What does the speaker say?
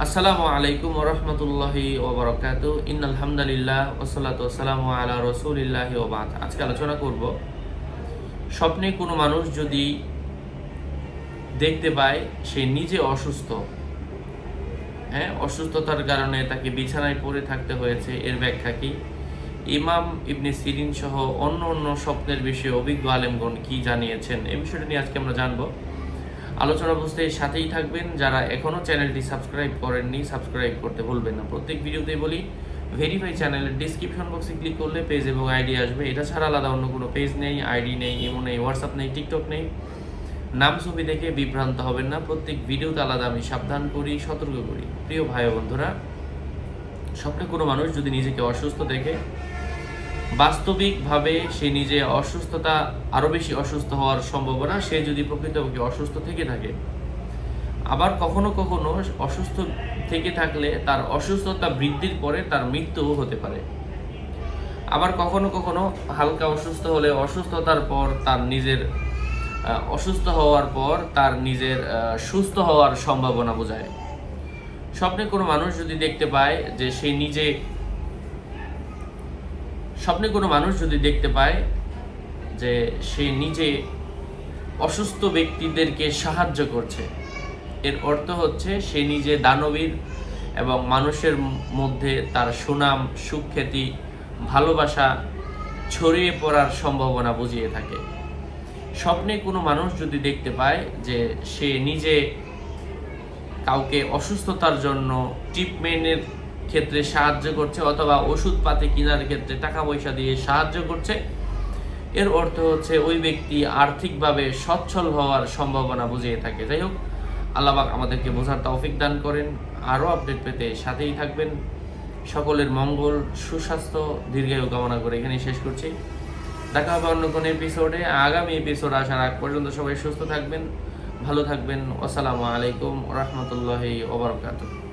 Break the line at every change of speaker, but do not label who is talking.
আসসালামু আলাইকুম ওরহমতুল্লাহি ওবরাকাতু ইন্নাল হামদুলিল্লাহ ওয়াসসালাতু ওয়াসসালামু আলা রাসূলিল্লাহি ওয়া বাদ। আজকে আলোচনা করব স্বপ্নে কোনো মানুষ যদি দেখতে পায় সে নিজে অসুস্থ, অসুস্থতার কারণে তাকে বিছানায় পড়ে থাকতে হয়েছে, এর ব্যাখ্যা কি? ইমাম ইবনে সিরিন সহ অন্য স্বপ্নের বিষয়ে অভিজ্ঞ আলেমগণ কি জানিয়েছেন, এই বিষয়টা নিয়ে আজকে আমরা জানবো। আলোচনা বুঝতে সাথেই থাকবেন। যারা এখনও চ্যানেলটি সাবস্ক্রাইব করেননি সাবস্ক্রাইব করতে ভুলবেন না। প্রত্যেক ভিডিওতেই বলি, ভেরিফাই চ্যানেলের ডিসক্রিপশন বক্সে ক্লিক করলে পেজ এবং আইডি আসবে। এটা ছাড়া আলাদা অন্য কোনো পেজ নেই, আইডি নেই, ইমো নেই, হোয়াটসঅ্যাপ নেই, টিকটক নেই। নাম ছবি দেখে বিভ্রান্ত হবেন না। প্রত্যেক ভিডিওতে আলাদা আমি সাবধান করি, সতর্ক করি। প্রিয় ভাই ও বন্ধুরা, স্বপ্নে কোনো মানুষ যদি নিজেকে অসুস্থ দেখে, বাস্তবিকভাবে সে নিজে অসুস্থতা আরও বেশি অসুস্থ হওয়ার সম্ভাবনা, সে যদি প্রকৃতপক্ষে অসুস্থ থেকে থাকে। আবার কখনো কখনো অসুস্থ থেকে থাকলে তার অসুস্থতা বৃদ্ধির পরে তার মৃত্যুও হতে পারে। আবার কখনো কখনো হালকা অসুস্থ হলে অসুস্থতার পর তার নিজের অসুস্থ হওয়ার পর তার নিজের সুস্থ হওয়ার সম্ভাবনা বোঝায়। স্বপ্নে কোনো মানুষ যদি দেখতে পায় যে সে নিজে স্বপ্নে কোনো মানুষ যদি দেখতে পায় যে সে নিজে অসুস্থ ব্যক্তিদেরকে সাহায্য করছে, এর অর্থ হচ্ছে সে নিজে দানবীর এবং মানুষের মধ্যে তার সুনাম, সুখ্যাতি, ভালোবাসা ছড়িয়ে পড়ার সম্ভাবনা বুঝিয়ে থাকে। স্বপ্নে কোনো মানুষ যদি দেখতে পায় যে সে নিজে কাউকে অসুস্থতার জন্য ট্রিটমেন্টের ক্ষেত্রে সাহায্য করছে অথবা ওষুধপাতি কেনার ক্ষেত্রে টাকা পয়সা দিয়ে সাহায্য করছে, এর অর্থ হচ্ছে ওই ব্যক্তি আর্থিকভাবে সচ্ছল হওয়ার সম্ভাবনা বুঝিয়ে থাকে। যাই হোক, আল্লাহ পাক আমাদেরকে বোঝার তৌফিক দান করেন। আরও আপডেট পেতে সাথেই থাকবেন। সকলের মঙ্গল, সুস্বাস্থ্য, দীর্ঘায়ু কামনা করে এখানেই শেষ করছি। দেখা হবে অন্য কোনো এপিসোডে। আগামী এপিসোড আসার আগ পর্যন্ত সবাই সুস্থ থাকবেন, ভালো থাকবেন। আসসালামু আলাইকুম ওয়া রাহমাতুল্লাহি ওয়া বারাকাতুহু।